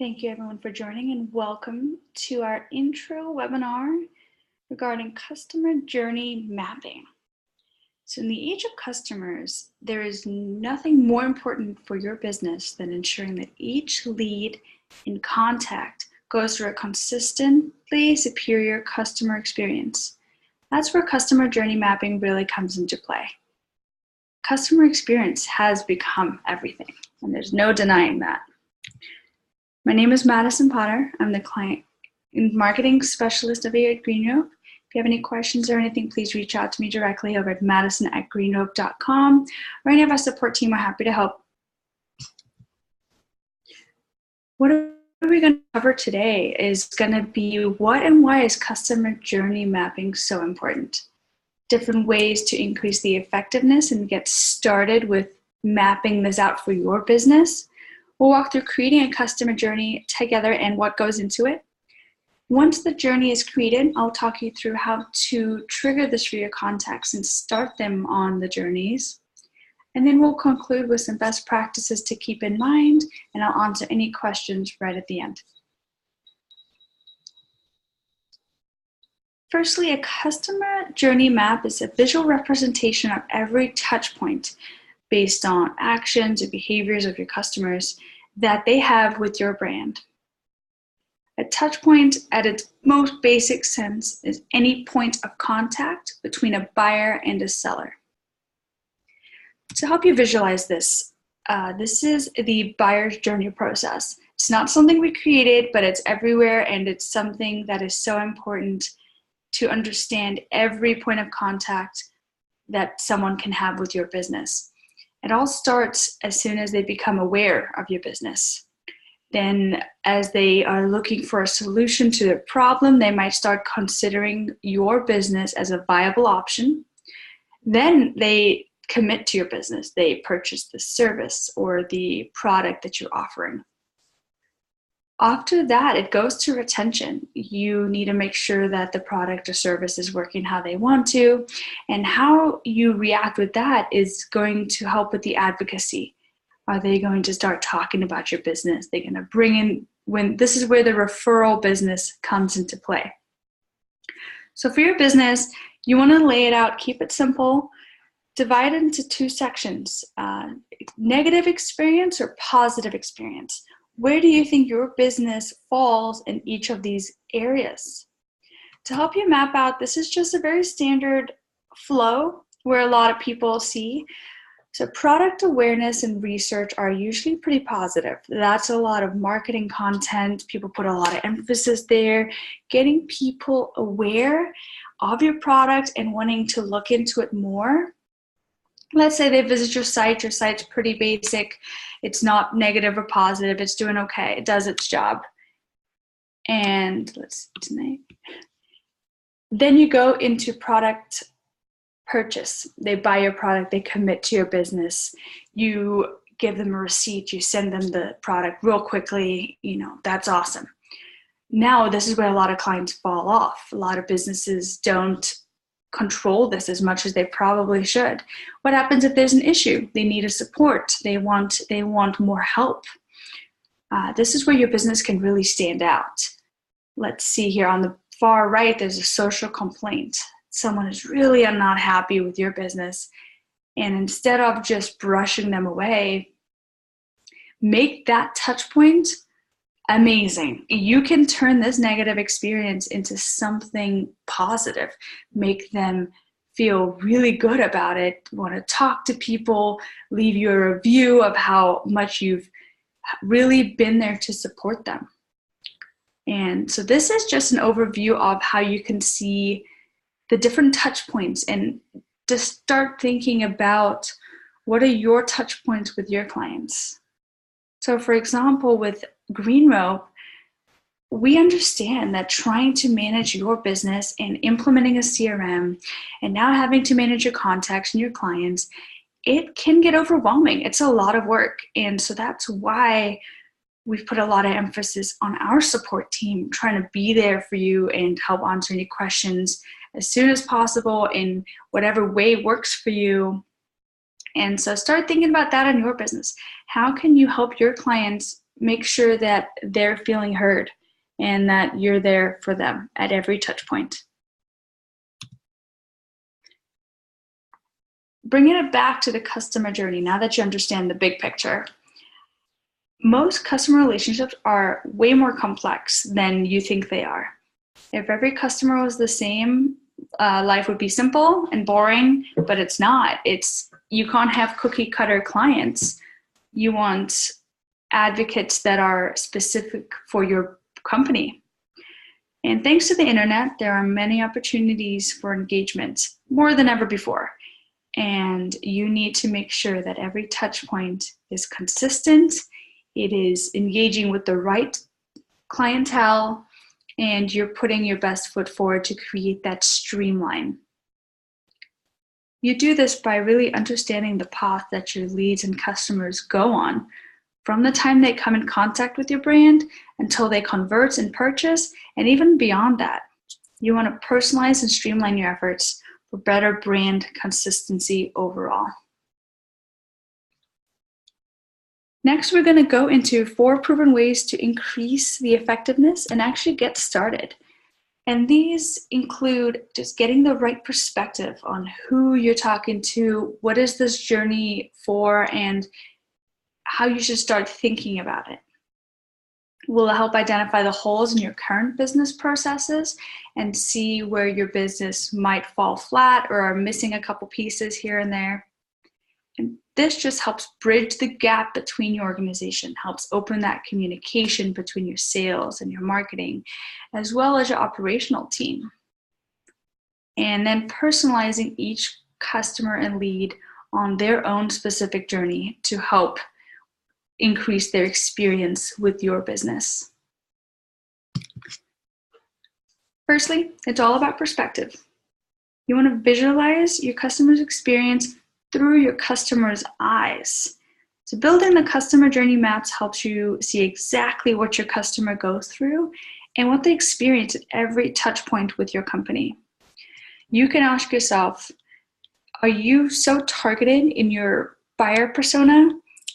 Thank you everyone for joining and welcome to our intro webinar regarding customer journey mapping. So in the age of customers, there is nothing more important for your business than ensuring that each lead in contact goes through a consistently superior customer experience. That's where customer journey mapping really comes into play. Customer experience has become everything, and there's no denying that. My name is Madison Potter. I'm the client and marketing specialist over here at GreenRope. If you have any questions or anything, please reach out to me directly over at madison@greenrope.com, or any of our support team are happy to help. What are we going to cover today is going to be what and why is customer journey mapping so important? Different ways to increase the effectiveness and get started with mapping this out for your business. We'll walk through creating a customer journey together and what goes into it. Once the journey is created, I'll talk you through how to trigger this for your contacts and start them on the journeys. And then we'll conclude with some best practices to keep in mind, and I'll answer any questions right at the end. Firstly, a customer journey map is a visual representation of every touch point based on actions or behaviors of your customers that they have with your brand. A touch point at its most basic sense is any point of contact between a buyer and a seller. To help you visualize this, this is the buyer's journey process. It's not something we created, but it's everywhere, and it's something that is so important to understand every point of contact that someone can have with your business. It all starts as soon as they become aware of your business. Then as they are looking for a solution to their problem, they might start considering your business as a viable option. Then they commit to your business. They purchase the service or the product that you're offering. After that, it goes to retention. You need to make sure that the product or service is working how they want to, and how you react with that is going to help with the advocacy. Are they going to start talking about your business? They're going to bring in, this is where the referral business comes into play. So for your business, you want to lay it out, keep it simple, divide it into two sections, negative experience or positive experience. Where do you think your business falls in each of these areas? To help you map out, this is just a very standard flow where a lot of people see. So product awareness and research are usually pretty positive. That's a lot of marketing content. People put a lot of emphasis there, getting people aware of your product and wanting to look into it more. Let's say they visit your site's pretty basic. It's not negative or positive. It's doing okay. It does its job. And let's see tonight. Then you go into product purchase. They buy your product. They commit to your business. You give them a receipt. You send them the product real quickly. That's awesome. Now, this is where a lot of clients fall off. A lot of businesses don't control this as much as they probably should. What happens if there's an issue? They need a support. They want more help. This is where your business can really stand out. Let's see here on the far right, there's a social complaint. Someone is really not happy with your business, and instead of just brushing them away, make that touch point amazing. You can turn this negative experience into something positive. Make them feel really good about it, want to talk to people, leave you a review of how much you've really been there to support them. And so this is just an overview of how you can see the different touch points and just start thinking about what are your touch points with your clients. So for example, with GreenRope, we understand that trying to manage your business and implementing a CRM and now having to manage your contacts and your clients, it can get overwhelming. It's a lot of work. And so that's why we've put a lot of emphasis on our support team, trying to be there for you and help answer any questions as soon as possible in whatever way works for you. And so start thinking about that in your business. How can you help your clients make sure that they're feeling heard and that you're there for them at every touch point. Bringing it back to the customer journey, now that you understand the big picture, most customer relationships are way more complex than you think they are. If every customer was the same, life would be simple and boring, but it's not. You can't have cookie cutter clients. You want advocates that are specific for your company. And thanks to the internet, there are many opportunities for engagement, more than ever before. And you need to make sure that every touch point is consistent, it is engaging with the right clientele, and you're putting your best foot forward to create that streamline. You do this by really understanding the path that your leads and customers go on from the time they come in contact with your brand until they convert and purchase, and even beyond that. You want to personalize and streamline your efforts for better brand consistency overall. Next, we're going to go into 4 proven ways to increase the effectiveness and actually get started. And these include just getting the right perspective on who you're talking to, what is this journey for, and how you should start thinking about it. Will help identify the holes in your current business processes and see where your business might fall flat or are missing a couple pieces here and there. And this just helps bridge the gap between your organization, helps open that communication between your sales and your marketing, as well as your operational team. And then personalizing each customer and lead on their own specific journey to help increase their experience with your business. Firstly, it's all about perspective. You want to visualize your customer's experience through your customer's eyes. So building the customer journey maps helps you see exactly what your customer goes through and what they experience at every touch point with your company. You can ask yourself, are you so targeted in your buyer persona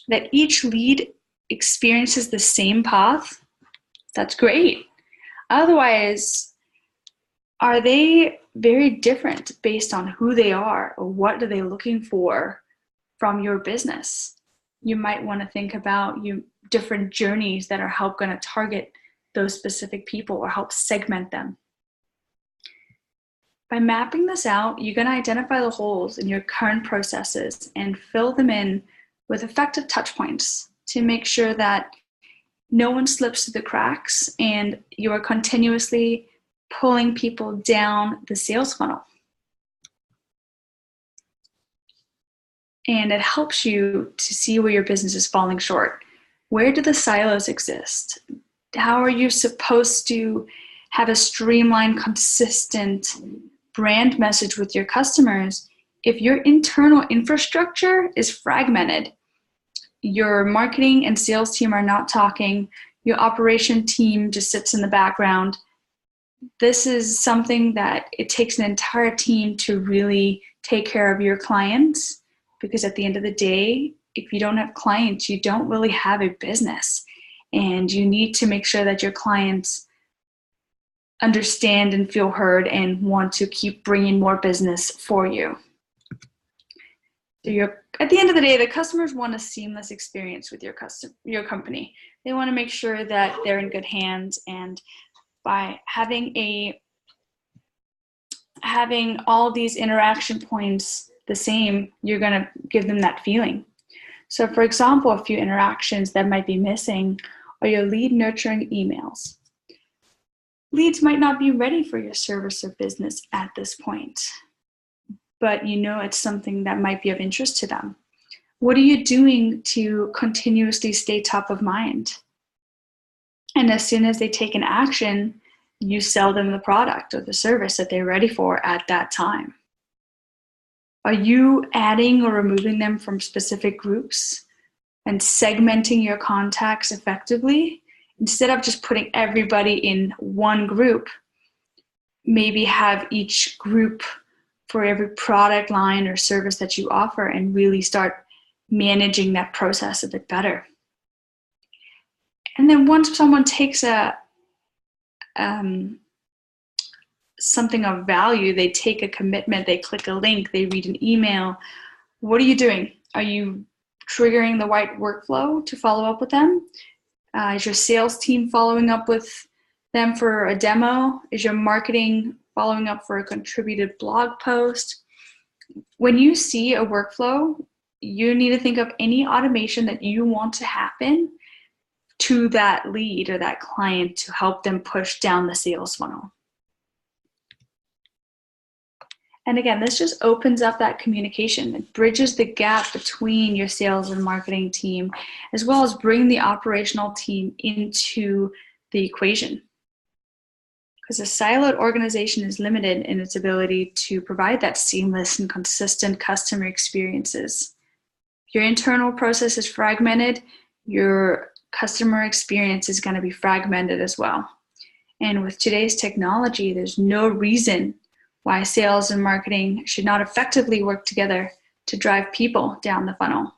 that each lead experiences the same path? That's great. Otherwise, are they very different based on who they are or what are they looking for from your business? You might want to think about different journeys that are going to target those specific people or help segment them. By mapping this out, you're going to identify the holes in your current processes and fill them in with effective touch points to make sure that no one slips through the cracks and you are continuously pulling people down the sales funnel. And it helps you to see where your business is falling short. Where do the silos exist? How are you supposed to have a streamlined, consistent brand message with your customers if your internal infrastructure is fragmented? Your marketing and sales team are not talking. Your operation team just sits in the background. This is something that it takes an entire team to really take care of your clients, because at the end of the day, if you don't have clients, you don't really have a business. And you need to make sure that your clients understand and feel heard and want to keep bringing more business for you. So at the end of the day, the customers want a seamless experience with your company. They want to make sure that they're in good hands, and by having all these interaction points the same, you're going to give them that feeling. So for example, a few interactions that might be missing are your lead nurturing emails. Leads might not be ready for your service or business at this point, but you know it's something that might be of interest to them. What are you doing to continuously stay top of mind? And as soon as they take an action, you sell them the product or the service that they're ready for at that time. Are you adding or removing them from specific groups and segmenting your contacts effectively? Instead of just putting everybody in one group, maybe have each group for every product line or service that you offer and really start managing that process a bit better. And then once someone takes something of value, they take a commitment, they click a link, they read an email, what are you doing? Are you triggering the right workflow to follow up with them? Is your sales team following up with them for a demo? Is your marketing following up for a contributed blog post? When you see a workflow, you need to think of any automation that you want to happen to that lead or that client to help them push down the sales funnel. And again, this just opens up that communication. It bridges the gap between your sales and marketing team, as well as bring the operational team into the equation. Because a siloed organization is limited in its ability to provide that seamless and consistent customer experiences. If your internal process is fragmented, your customer experience is going to be fragmented as well. And with today's technology, there's no reason why sales and marketing should not effectively work together to drive people down the funnel.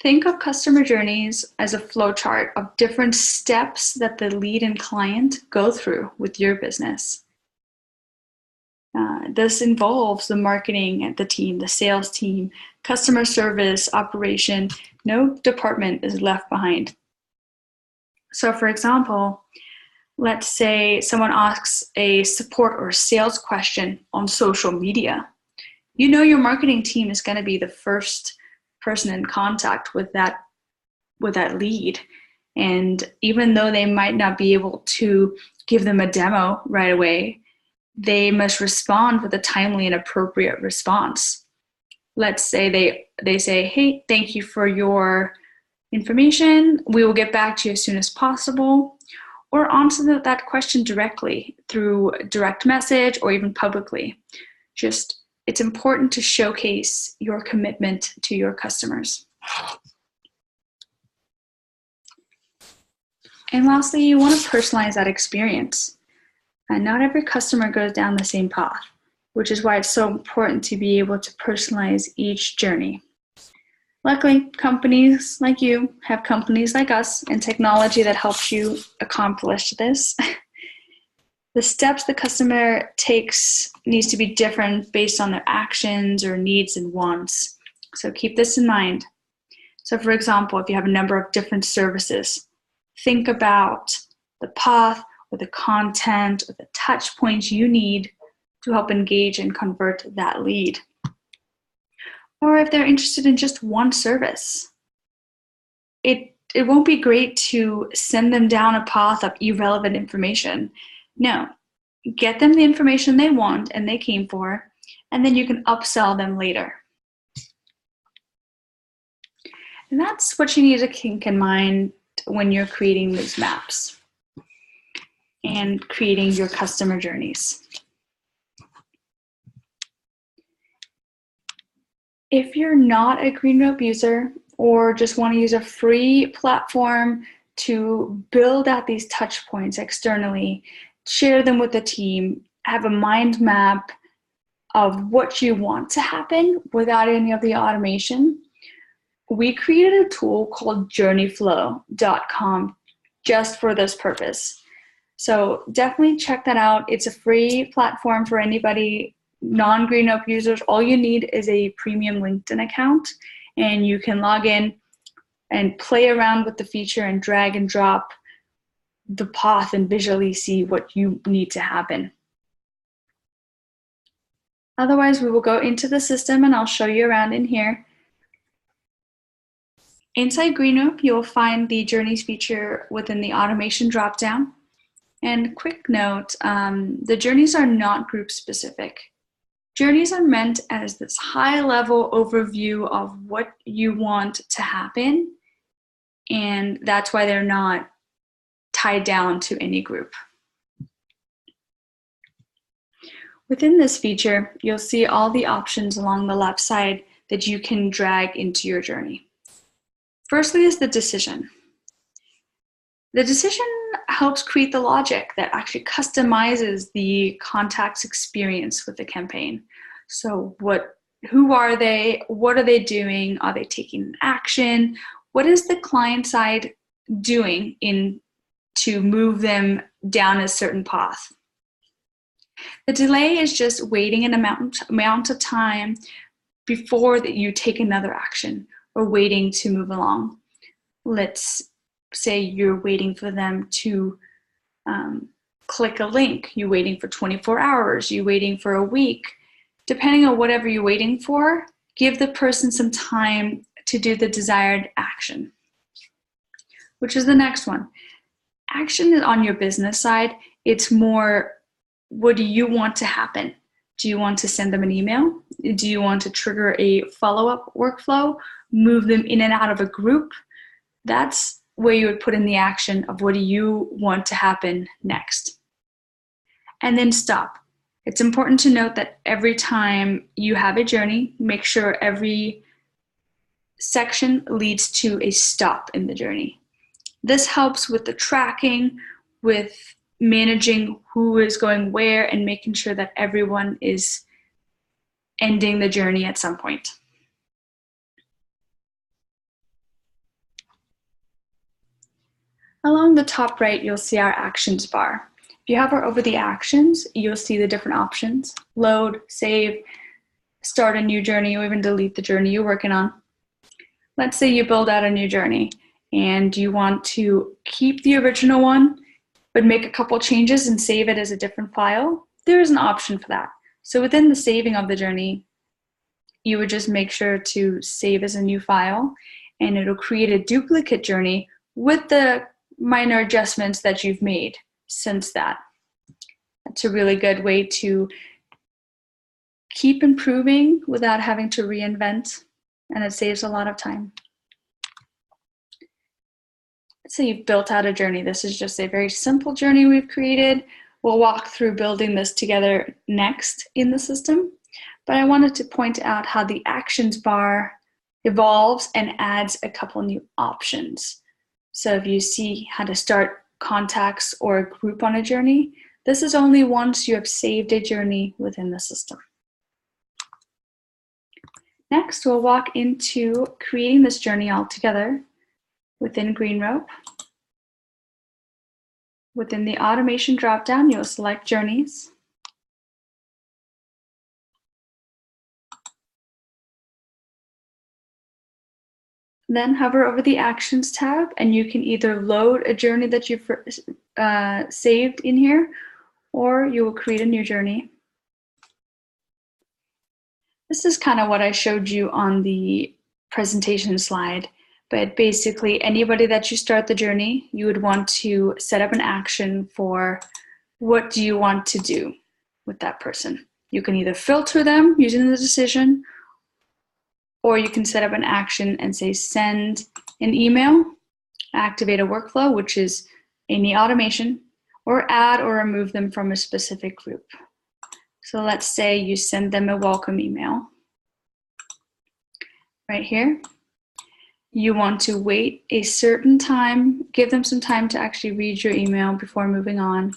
Think of customer journeys as a flowchart of different steps that the lead and client go through with your business. This involves the marketing, the team, the sales team, customer service, operation. No department is left behind. So for example, let's say someone asks a support or sales question on social media. You know your marketing team is going to be the first person in contact with that lead. And even though they might not be able to give them a demo right away, they must respond with a timely and appropriate response. Let's say they say, hey, thank you for your information. We will get back to you as soon as possible. Or answer that question directly through direct message or even publicly. It's important to showcase your commitment to your customers. And lastly, you want to personalize that experience. And not every customer goes down the same path, which is why it's so important to be able to personalize each journey. Luckily, companies like you have companies like us and technology that helps you accomplish this. The steps the customer takes needs to be different based on their actions or needs and wants. So keep this in mind. So for example, if you have a number of different services, think about the path or the content or the touch points you need to help engage and convert that lead. Or if they're interested in just one service, it won't be great to send them down a path of irrelevant information. No, get them the information they want and they came for, and then you can upsell them later. And that's what you need to keep in mind when you're creating these maps and creating your customer journeys. If you're not a GreenRope user or just want to use a free platform to build out these touch points externally, share them with the team, have a mind map of what you want to happen without any of the automation, we created a tool called journeyflow.com just for this purpose. So definitely check that out. It's a free platform for anybody, non-GreenRope users. All you need is a premium LinkedIn account, and you can log in and play around with the feature and drag and drop the path and visually see what you need to happen. Otherwise, we will go into the system and I'll show you around in here. Inside GreenRope, you'll find the journeys feature within the automation dropdown. And quick note, the journeys are not group specific. Journeys are meant as this high-level overview of what you want to happen, and that's why they're not tied down to any group. Within this feature, you'll see all the options along the left side that you can drag into your journey. Firstly is the decision. The decision helps create the logic that actually customizes the contact's experience with the campaign. So what Who are they? What are they doing? Are they taking action? What is the client side doing to move them down a certain path? The delay is just waiting an amount of time before that you take another action or waiting to move along. Let's say you're waiting for them to click a link. You're waiting for 24 hours. You're waiting for a week. Depending on whatever you're waiting for, give the person some time to do the desired action, which is the next one. Action is on your business side. It's more, what do you want to happen? Do you want to send them an email? Do you want to trigger a follow-up workflow? Move them in and out of a group? That's where you would put in the action of what do you want to happen next. And then stop. It's important to note that every time you have a journey, make sure every section leads to a stop in the journey. This helps with the tracking, with managing who is going where, and making sure that everyone is ending the journey at some point. Along the top right, you'll see our actions bar. If you hover over the actions, you'll see the different options: load, save, start a new journey, or even delete the journey you're working on. Let's say you build out a new journey and you want to keep the original one, but make a couple changes and save it as a different file. There is an option for that. So within the saving of the journey, you would just make sure to save as a new file, and it'll create a duplicate journey with the minor adjustments that you've made since that. That's a really good way to keep improving without having to reinvent, and it saves a lot of time. Let's say you've built out a journey. This is just a very simple journey we've created. We'll walk through building this together next in the system, but I wanted to point out how the actions bar evolves and adds a couple new options. So if you see how to start contacts or a group on a journey, this is only once you have saved a journey within the system. Next, we'll walk into creating this journey all together within GreenRope. Within the automation dropdown, you'll select journeys. Then hover over the Actions tab, and you can either load a journey that you've saved in here, or you will create a new journey. This is kind of what I showed you on the presentation slide, but basically anybody that you start the journey, you would want to set up an action for what do you want to do with that person. You can either filter them using the decision, or you can set up an action and say send an email, activate a workflow, which is any automation, or add or remove them from a specific group. So let's say you send them a welcome email. Right here, you want to wait a certain time, give them some time to actually read your email before moving on.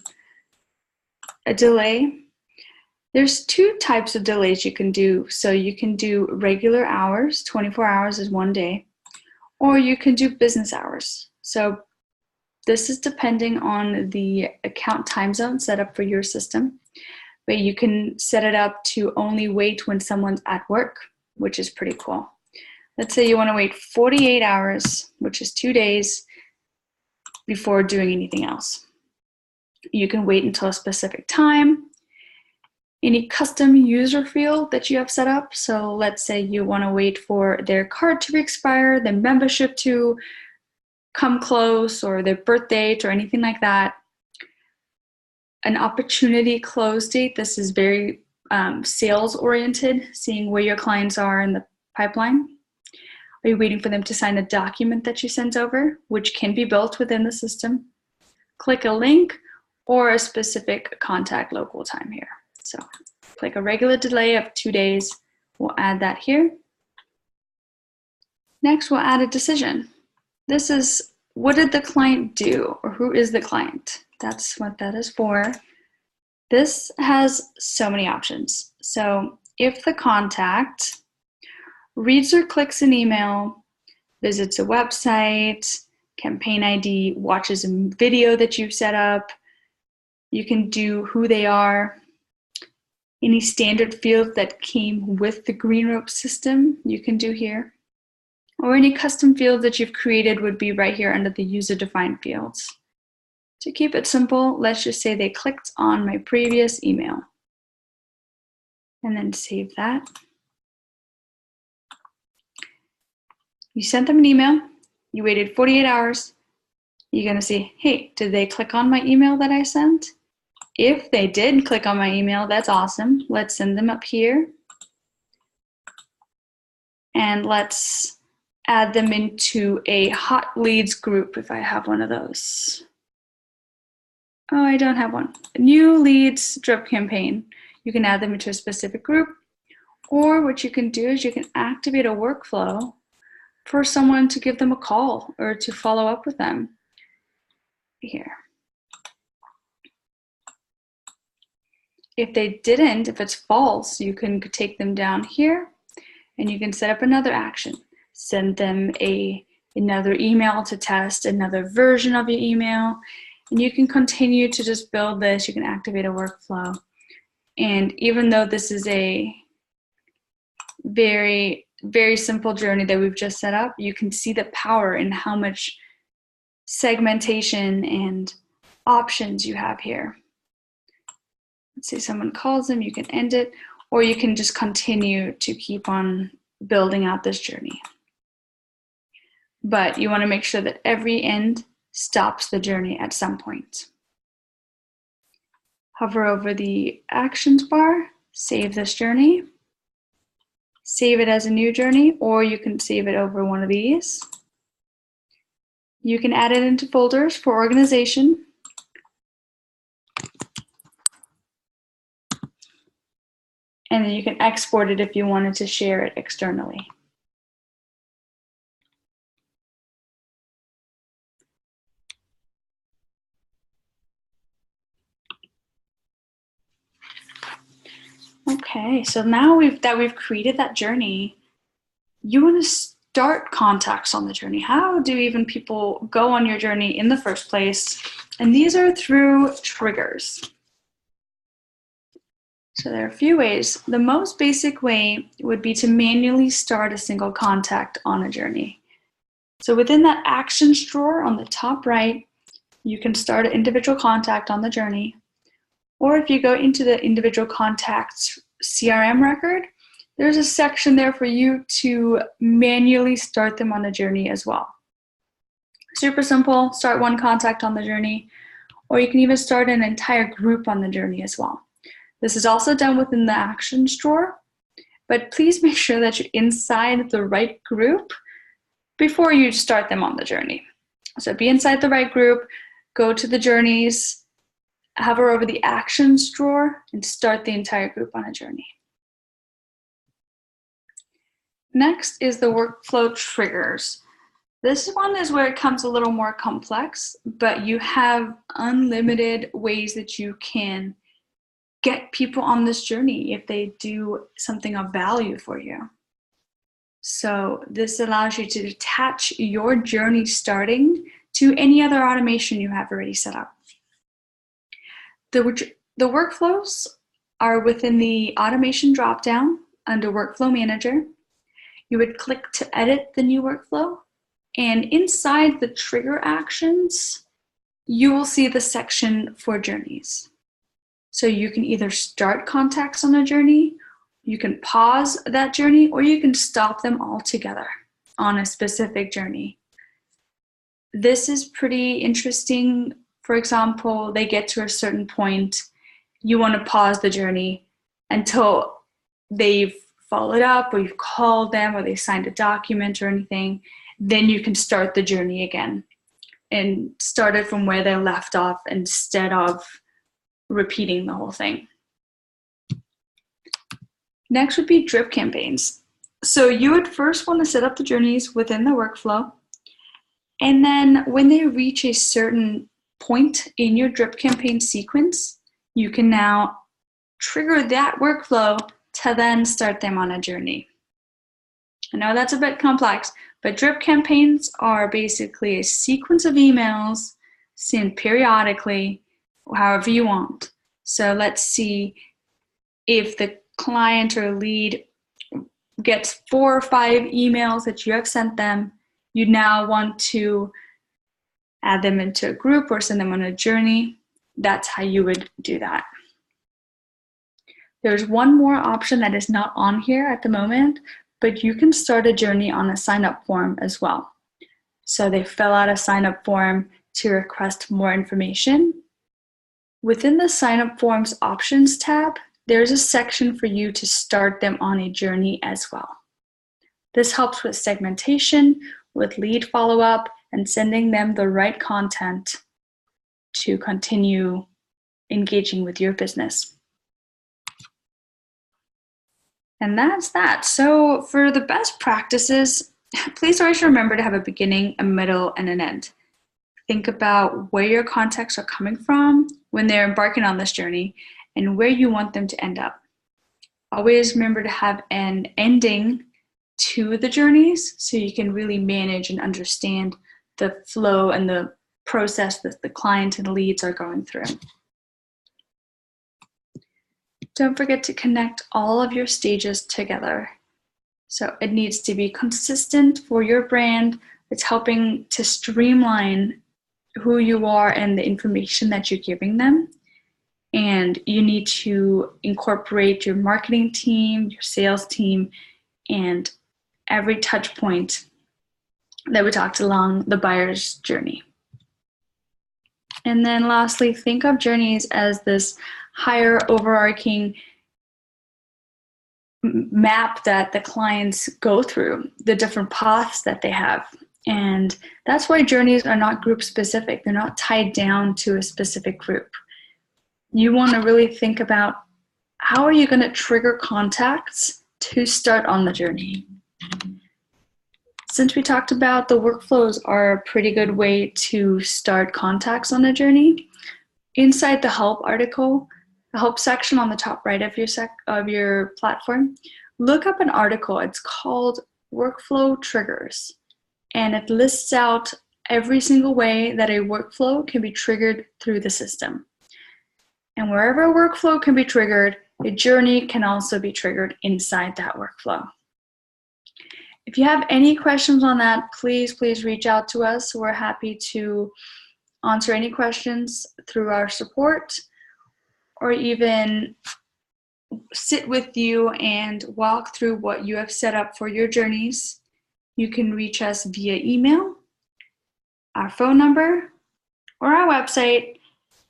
A delay. There's two types of delays you can do. So you can do regular hours, 24 hours is one day, or you can do business hours. So this is depending on the account time zone set up for your system, but you can set it up to only wait when someone's at work, which is pretty cool. Let's say you want to wait 48 hours, which is 2 days, before doing anything else. You can wait until a specific time. Any custom user field that you have set up. So let's say you want to wait for their card to expire, their membership to come close, or their birth date, or anything like that. An opportunity close date. This is very sales oriented, seeing where your clients are in the pipeline. Are you waiting for them to sign a document that you sent over, which can be built within the system? Click a link or a specific contact local time here. So click a regular delay of 2 days. We'll add that here. Next, we'll add a decision. This is what did the client do, or who is the client? That's what that is for. This has so many options. So if the contact reads or clicks an email, visits a website, campaign ID, watches a video that you've set up, you can do who they are, any standard fields that came with the GreenRope's system you can do here, or any custom fields that you've created would be right here under the user-defined fields. To keep it simple, let's just say they clicked on my previous email. And then save that. You sent them an email, you waited 48 hours, you're gonna see, hey, did they click on my email that I sent? If they did click on my email, that's awesome. Let's send them up here. And let's add them into a hot leads group if I have one of those. Oh, I don't have one. New leads drip campaign. You can add them into a specific group, or what you can do is you can activate a workflow for someone to give them a call or to follow up with them here. If they didn't, if it's false, you can take them down here and you can set up another action. Send them another email to test another version of your email, and you can continue to just build this. You can activate a workflow. And even though this is a very, very simple journey that we've just set up, you can see the power in how much segmentation and options you have here. Let's say someone calls them, you can end it, or you can just continue to keep on building out this journey. But you want to make sure that every end stops the journey at some point. Hover over the actions bar, save this journey, save it as a new journey, or you can save it over one of these. You can add it into folders for organization. And then you can export it if you wanted to share it externally. Okay, so now we've created that journey, you want to start contacts on the journey. How do even people go on your journey in the first place? And these are through triggers. So there are a few ways. The most basic way would be to manually start a single contact on a journey. So within that actions drawer on the top right, you can start an individual contact on the journey. Or if you go into the individual contacts CRM record, there's a section there for you to manually start them on a journey as well. Super simple, start one contact on the journey, or you can even start an entire group on the journey as well. This is also done within the actions drawer, but please make sure that you're inside the right group before you start them on the journey. So be inside the right group, go to the journeys, hover over the actions drawer, and start the entire group on a journey. Next is the workflow triggers. This one is where it comes a little more complex, but you have unlimited ways that you can get people on this journey if they do something of value for you. So this allows you to attach your journey starting to any other automation you have already set up. The workflows are within the automation dropdown under Workflow Manager. You would click to edit the new workflow, and inside the trigger actions, you will see the section for journeys. So you can either start contacts on a journey, you can pause that journey, or you can stop them all together on a specific journey. This is pretty interesting. For example, they get to a certain point, you want to pause the journey until they've followed up, or you've called them, or they signed a document or anything. Then you can start the journey again and start it from where they left off instead of repeating the whole thing. Next would be drip campaigns. So you would first want to set up the journeys within the workflow. And then when they reach a certain point in your drip campaign sequence, you can now trigger that workflow to then start them on a journey. I know that's a bit complex, but drip campaigns are basically a sequence of emails sent periodically, however you want. So let's see if the client or lead gets 4 or 5 emails that you have sent them. You now want to add them into a group or send them on a journey. That's how you would do that. There's one more option that is not on here at the moment, but you can start a journey on a sign-up form as well. So they fill out a sign-up form to request more information. Within the sign-up forms options tab, there's a section for you to start them on a journey as well. This helps with segmentation, with lead follow-up, and sending them the right content to continue engaging with your business. And that's that. So for the best practices, please always remember to have a beginning, a middle, and an end. Think about where your contacts are coming from when they're embarking on this journey and where you want them to end up. Always remember to have an ending to the journeys so you can really manage and understand the flow and the process that the client and the leads are going through. Don't forget to connect all of your stages together. So it needs to be consistent for your brand. It's helping to streamline who you are and the information that you're giving them. And you need to incorporate your marketing team, your sales team, and every touch point that we talked along the buyer's journey. And then lastly, think of journeys as this higher overarching map that the clients go through, the different paths that they have. And that's why journeys are not group specific. They're not tied down to a specific group. You want to really think about how are you going to trigger contacts to start on the journey. Since we talked about the workflows are a pretty good way to start contacts on a journey, inside the help article, the help section on the top right of your platform, look up an article. It's called Workflow Triggers, and it lists out every single way that a workflow can be triggered through the system. And wherever a workflow can be triggered, a journey can also be triggered inside that workflow. If you have any questions on that, please reach out to us. We're happy to answer any questions through our support, or even sit with you and walk through what you have set up for your journeys. You can reach us via email, our phone number, or our website,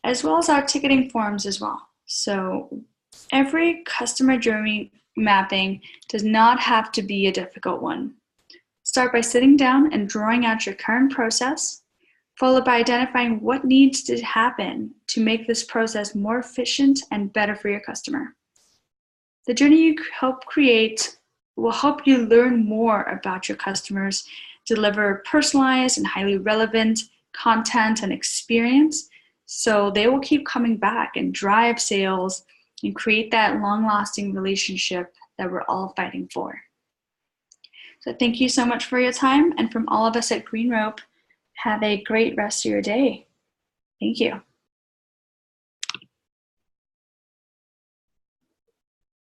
as well as our ticketing forms as well. So every customer journey mapping does not have to be a difficult one. Start by sitting down and drawing out your current process, followed by identifying what needs to happen to make this process more efficient and better for your customer. The journey you help create will help you learn more about your customers, deliver personalized and highly relevant content and experience, so they will keep coming back and drive sales and create that long-lasting relationship that we're all fighting for. So thank you so much for your time, and from all of us at GreenRope, have a great rest of your day. Thank you.